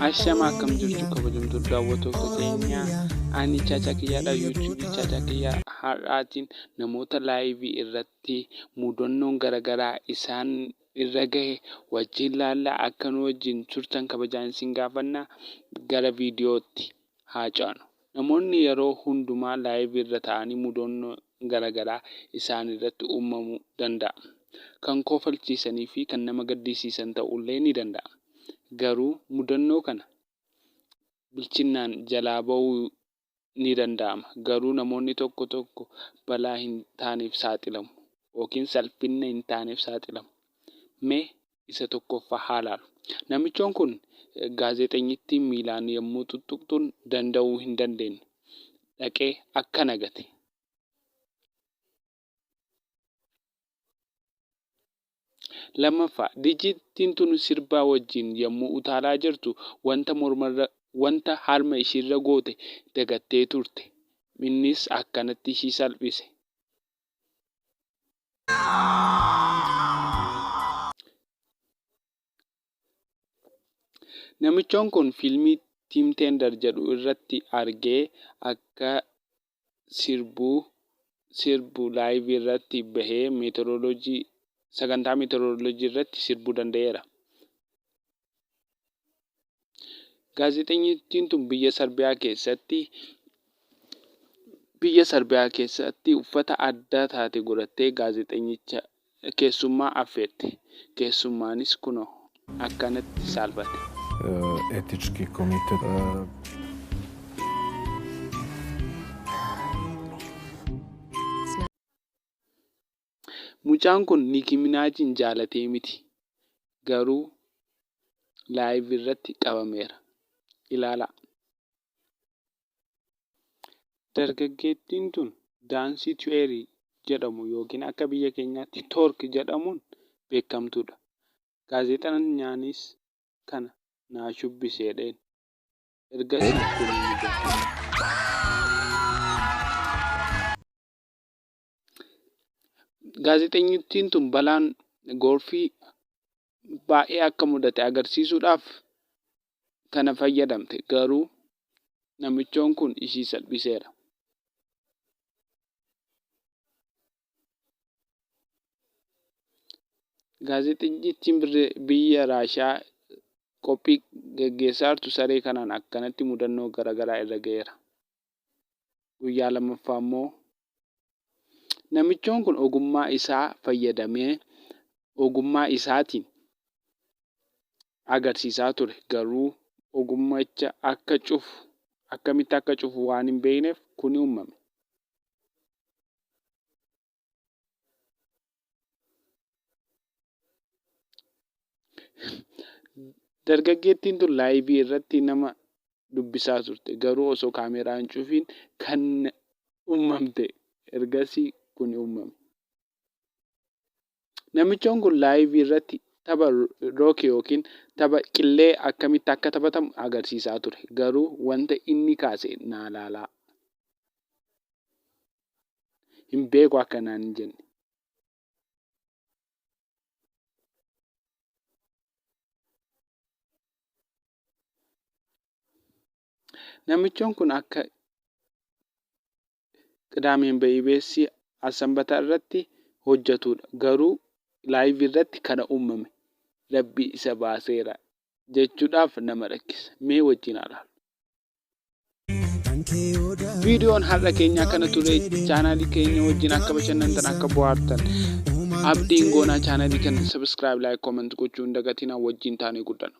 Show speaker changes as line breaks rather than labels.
Ashama akkam jirtu kabajamtoota daawwattoota keenya. Ani Chaachakiyyaadha. YouTube Chaachakiyyaa har'aatiin namoota laayivii irratti muudannoon garaagaraa isaan irra gahe wajjin laallaa akka nu wajjin turtan kabajaan isin gaafanna. Gara viidiyootti haa ceenu. Namoonni yeroo hundumaa laayivii irra taa'anii mudannoo garaagaraa isaan irratti uumamuu danda'a. Kan kofalchiisanii fi kan nama gaddisiisan ta'ullee ni danda'a. Garuu mudannoo kana bilchinnaan jalaa ba'uu ni danda'ama. Garuu namoonni tokko tokko balaa hin taaneef saaxilamu yookiin salphina hin taaneef saaxilamu. Mee isa tokkoffaa haa ilaallu. Namichoon kun gaazexeessittiin miilaan yommuu tuttuqtuun danda'uu hin dandeenye dhaqee akka nagate. Lammaffaa dijittiin tun sirbaa wajjin yommuu utaalaa jirtu wanta harma ishiirra goote dagattee turte. Innis akkanatti ishii salphise. Namichoon kun fiilmii Tiim Teendar jedhu irratti argee akka sirbu laayivii irratti bahee sagantaa meeteoroloojii irratti sirbuu danda'eera. Gaazexeessittiin tun biyya Sarbiyaa keessatti uffata adda taate godhattee keessummaa affeerte. Keessummaanis kunoo akkanatti saalfate.
Etički komitet.
Mucaan kun Niikii Minaajiin jaalatee miti. Garuu laayivii irratti qabameera. Ilaalaa. Dargaggeettiin tun daansii tiweerii jedhamu yookiin akka biyya keenyaatti toork jedhamuun beekamtuudha. Gaazexeessaanis kana naa shubbiseedheen. Ergasii kun gaazexeessittiin tun balaan goorfii baay'ee akka mudate agarsiisuudhaaf kana fayyadamte. Garuu namichoon kun ishii salphiseera. Gaazexeessittiin biyya Raashiyaa qophii gaggeessaa jirtu saree kanaan akkanatti mudannoo garaagaraa irra gaheera. Guyyaa lammaffaa immoo namichoon kun ogummaa isaa fayyadamee ogummaa isaatiin agarsiisaa ture. Garuu ogummicha akkamitti akka cufu waan hin beekneef kun uumame. Dargaggeettiin tun laayivii irratti nama dubbisaa turte. Garuu osoo kaameeraa hin cufiin kan uumamte. Ergasii kun uumame. Namichoon kun laayivii irratti tapha rookii yookiin tapha qillee akkamitti akka taphatamu agarsiisaa ture. Garuu wanta inni kaase naa ilaalaa. Hin beeku akka naan hin jenne. Namichoon kun akka qidaameen beeyibeessi sanbata irratti hojjetudha. Garuu laayivii irratti kana uumame. Rabbi isa baaseera jechuudhaaf nama rakkisa. Mee wajjin ilaallu. Viidiyoon har'a keenyaa kana ture. Chaanaalii keenya wajjin akka bashannantan akka bohaartan abdiin goonaa. Chaanaalii kana sabiskiraayib, laayik, kooment gochuu hin dagatinaa. Wajjin taanee guddanna.